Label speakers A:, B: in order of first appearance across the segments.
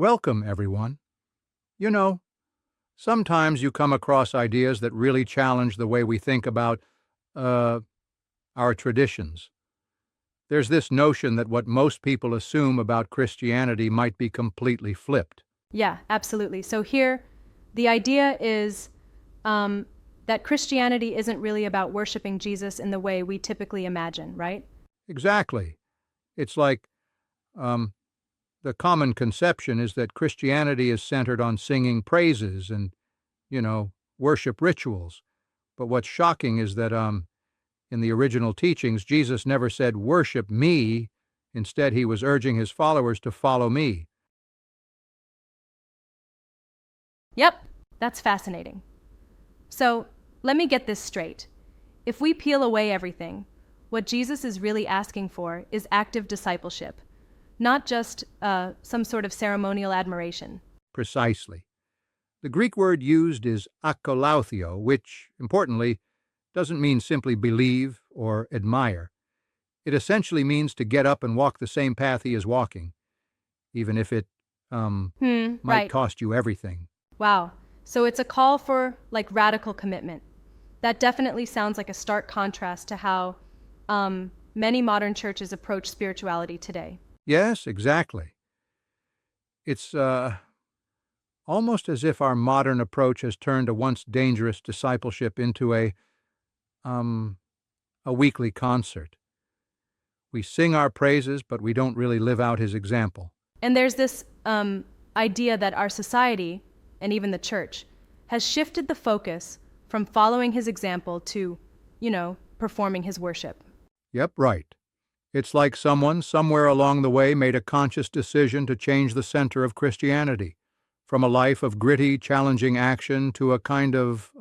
A: Welcome, everyone. You know, sometimes you come across ideas that really challenge the way we think about uh, our traditions. There's this notion that what most people assume about Christianity might be completely flipped.
B: Yeah, absolutely. So here, the idea is um, that Christianity isn't really about worshiping Jesus in the way we typically imagine, right?
A: Exactly. It's like um, the common conception is that Christianity is centered on singing praises and, worship rituals. But what's shocking is that in the original teachings, Jesus never said, "Worship me." Instead, he was urging his followers to follow me.
B: Yep, that's fascinating. So let me get this straight. If we peel away everything, what Jesus is really asking for is active discipleship, not just some sort of ceremonial admiration.
A: Precisely. The Greek word used is akolathio, which, importantly, doesn't mean simply believe or admire. It essentially means to get up and walk the same path he is walking, even if it might
B: Right.
A: cost you everything.
B: Wow. So it's a call for like radical commitment. That definitely sounds like a stark contrast to how many modern churches approach spirituality today.
A: Yes, exactly. It's almost as if our modern approach has turned a once dangerous discipleship into um, a weekly concert. We sing our praises, but we don't really live out his example.
B: And there's this idea that our society, and even the church, has shifted the focus from following his example to, performing his worship.
A: Yep, right. It's like someone somewhere along the way made a conscious decision to change the center of Christianity, from a life of gritty, challenging action to a kind of,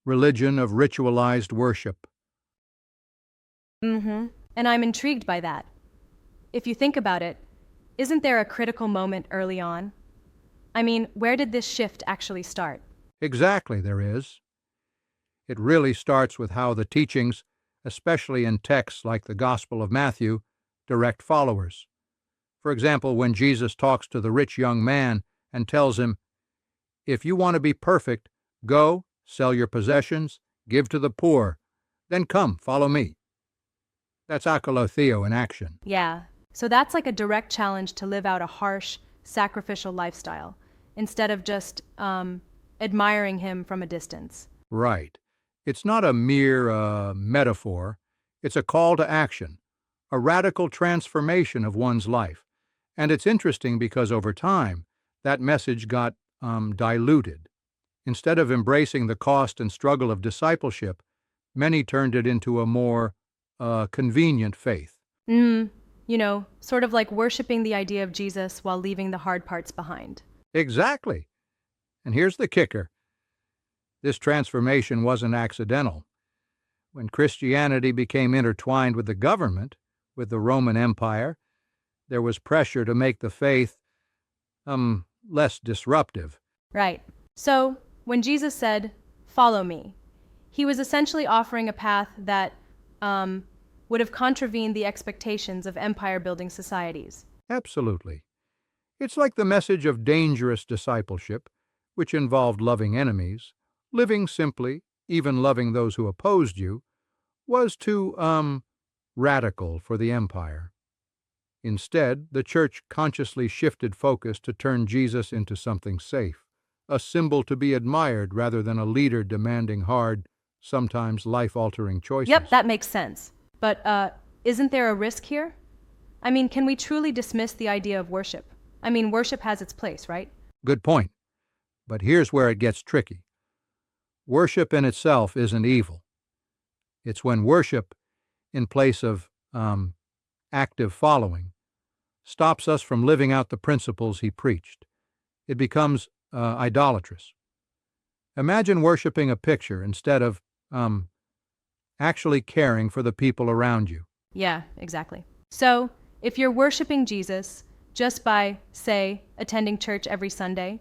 A: religion of ritualized worship.
B: Mm-hmm. And I'm intrigued by that. If you think about it, isn't there a critical moment early on? I mean, where did this shift actually start?
A: Exactly, there is. It really starts with how the teachings, especially in texts like the Gospel of Matthew, direct followers. For example, when Jesus talks to the rich young man and tells him, "If you want to be perfect, go, sell your possessions, give to the poor, then come, follow me." That's akolotheo in action.
B: Yeah. So that's like a direct challenge to live out a harsh, sacrificial lifestyle instead of just admiring him from a distance.
A: Right. It's not a mere metaphor, it's a call to action, a radical transformation of one's life. And it's interesting because over time, that message got diluted. Instead of embracing the cost and struggle of discipleship, many turned it into a more convenient faith.
B: Mm, sort of like worshiping the idea of Jesus while leaving the hard parts behind.
A: Exactly. And here's the kicker: this transformation wasn't accidental. When Christianity became intertwined with the government, with the Roman Empire, there was pressure to make the faith less disruptive.
B: Right. So when Jesus said, "Follow me," he was essentially offering a path that um, would have contravened the expectations of empire building societies.
A: Absolutely. It's like the message of dangerous discipleship, which involved loving enemies, living simply, even loving those who opposed you, was too, radical for the empire. Instead, the church consciously shifted focus to turn Jesus into something safe, a symbol to be admired rather than a leader demanding hard, sometimes life-altering
B: Yep,
A: choices.
B: that makes sense. But isn't there a risk here? I mean, can we truly dismiss the idea of worship? I mean, worship has its place, right?
A: Good point. But here's where it gets tricky. Worship in itself isn't evil. It's when worship, in place of active following, stops us from living out the principles he preached. It becomes idolatrous. Imagine worshiping a picture instead of actually caring for the people around you.
B: Yeah, exactly. So, if you're worshiping Jesus just by, say, attending church every Sunday,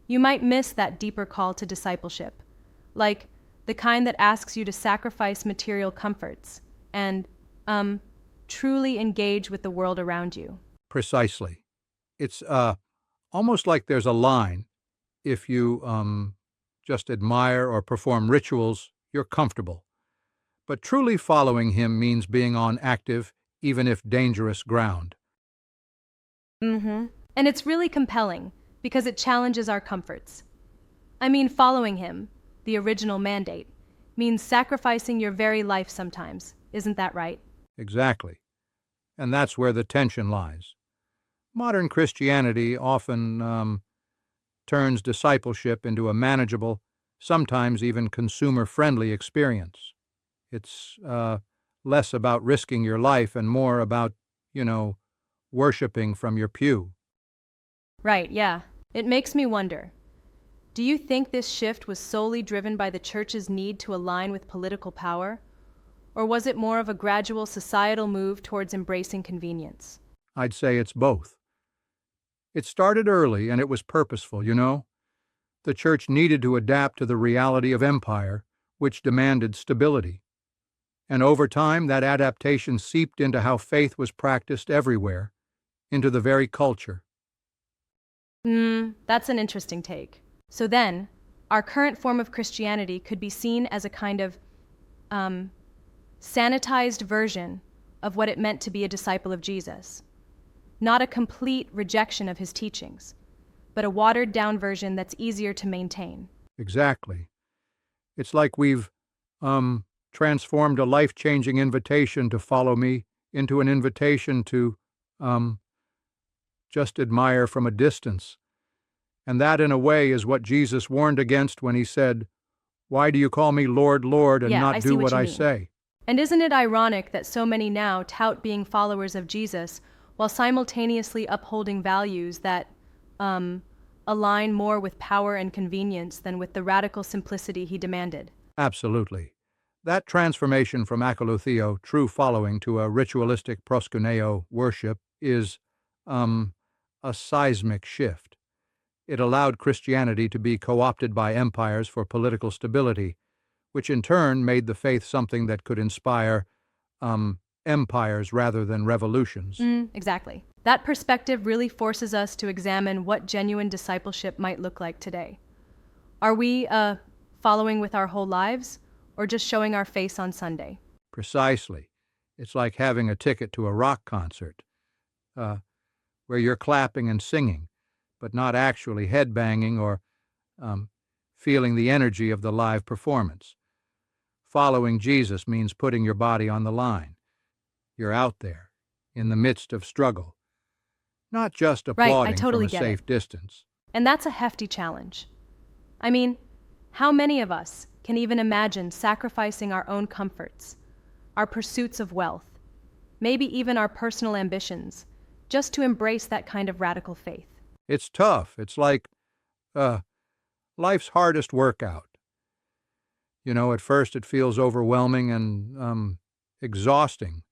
B: you might miss that deeper call to discipleship, like the kind that asks you to sacrifice material comforts and truly engage with the world around you.
A: Precisely. It's Almost like there's a line. If you just admire or perform rituals, you're comfortable. But truly following him means being on active, even if dangerous ground.
B: Mm-hmm. And it's really compelling because it challenges our comforts. I mean, following him, the original mandate, means sacrificing your very life sometimes. Isn't that right?
A: Exactly. And that's where the tension lies. Modern Christianity often turns discipleship into a manageable, sometimes even consumer-friendly experience. It's less about risking your life and more about, worshiping from your pew.
B: Right, yeah. It makes me wonder. Do you think this shift was solely driven by the church's need to align with political power? Or was it more of a gradual societal move towards embracing convenience?
A: I'd say it's both. It started early and it was purposeful. The church needed to adapt to the reality of empire, which demanded stability. And over time, that adaptation seeped into how faith was practiced everywhere, into the very culture.
B: That's an interesting take. So then, our current form of Christianity could be seen as a kind of sanitized version of what it meant to be a disciple of Jesus. Not a complete rejection of his teachings, but a watered-down version that's easier to maintain.
A: Exactly. It's like we've transformed a life-changing invitation to follow me into an invitation to um, just admire from a distance. And that, in a way, is what Jesus warned against when he said, "Why do you call me Lord, Lord, and
B: Yeah, I
A: not
B: see
A: do
B: what
A: what
B: you
A: I
B: mean.
A: say?"
B: And isn't it ironic that so many now tout being followers of Jesus while simultaneously upholding values that align more with power and convenience than with the radical simplicity he demanded?
A: Absolutely. That transformation from akolotheo, true following, to a ritualistic proskuneo worship is a seismic shift. It allowed Christianity to be co-opted by empires for political stability, which in turn made the faith something that could inspire empires rather than revolutions.
B: Exactly. That perspective really forces us to examine what genuine discipleship might look like today. Are we following with our whole lives, or just showing our face on Sunday?
A: Precisely. It's like having a ticket to a rock concert, uh, where you're clapping and singing, but not actually headbanging or um, feeling the energy of the live performance. Following Jesus means putting your body on the line. You're out there, in the midst of struggle, not just
B: Right, I
A: applauding from
B: totally
A: a
B: get it.
A: safe distance.
B: And that's a hefty challenge. I mean, how many of us can even imagine sacrificing our own comforts, our pursuits of wealth, maybe even our personal ambitions, just to embrace that kind of radical faith?
A: It's tough. It's like uh, life's hardest workout. At first it feels overwhelming and exhausting,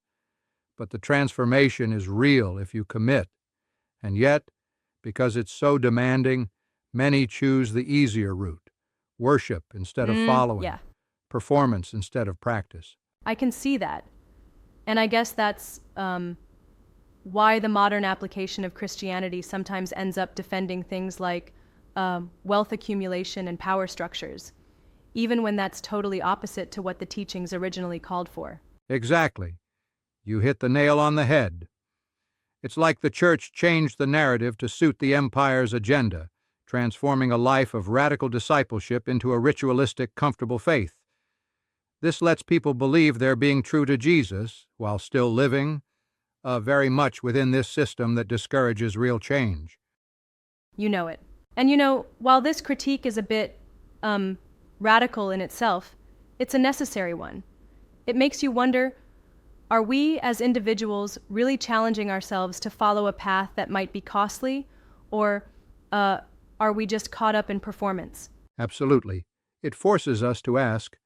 A: but the transformation is real if you commit. And yet, because it's so demanding, many choose the easier route: worship instead of following,
B: Yeah,
A: performance instead of practice.
B: I can see that. And I guess that's why the modern application of Christianity sometimes ends up defending things like wealth accumulation and power structures, even when that's totally opposite to what the teachings originally called for.
A: Exactly. You hit the nail on the head. It's like the church changed the narrative to suit the empire's agenda, transforming a life of radical discipleship into a ritualistic, comfortable faith. This lets people believe they're being true to Jesus while still living very much within this system that discourages real change.
B: You know it. And while this critique is a bit radical in itself, it's a necessary one. It makes you wonder, are we as individuals really challenging ourselves to follow a path that might be costly, or are we just caught up in performance?
A: Absolutely. It forces us to ask,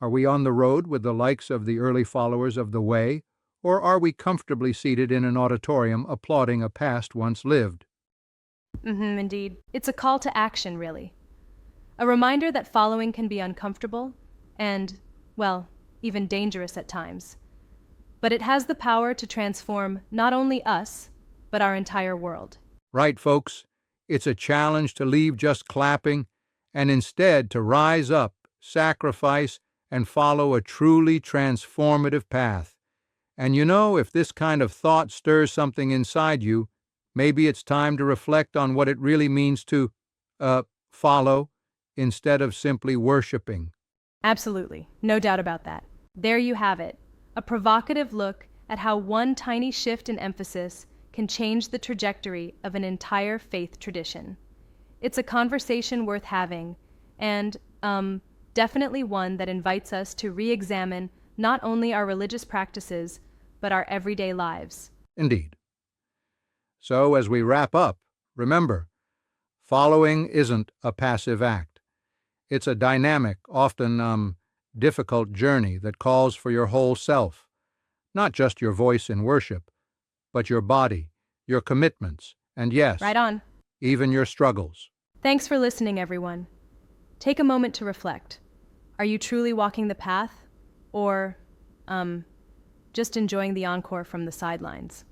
A: are we on the road with the likes of the early followers of the Way, or are we comfortably seated in an auditorium applauding a past once lived?
B: Indeed. It's a call to action, really. A reminder that following can be uncomfortable and, well, even dangerous at times. But it has the power to transform not only us, but our entire world.
A: Right, folks? It's a challenge to leave just clapping and instead to rise up, sacrifice, and follow a truly transformative path. And if this kind of thought stirs something inside you, maybe it's time to reflect on what it really means to follow instead of simply worshiping.
B: Absolutely, no doubt about that. There you have it, a provocative look at how one tiny shift in emphasis can change the trajectory of an entire faith tradition. It's a conversation worth having, and definitely one that invites us to re-examine not only our religious practices, but our everyday lives.
A: Indeed. So as we wrap up, remember, following isn't a passive act. It's a dynamic, often difficult journey that calls for your whole self, not just your voice in worship, but your body, your commitments, and yes,
B: Right on.
A: even your struggles.
B: Thanks for listening, everyone. Take a moment to reflect. Are you truly walking the path, or just enjoying the encore from the sidelines?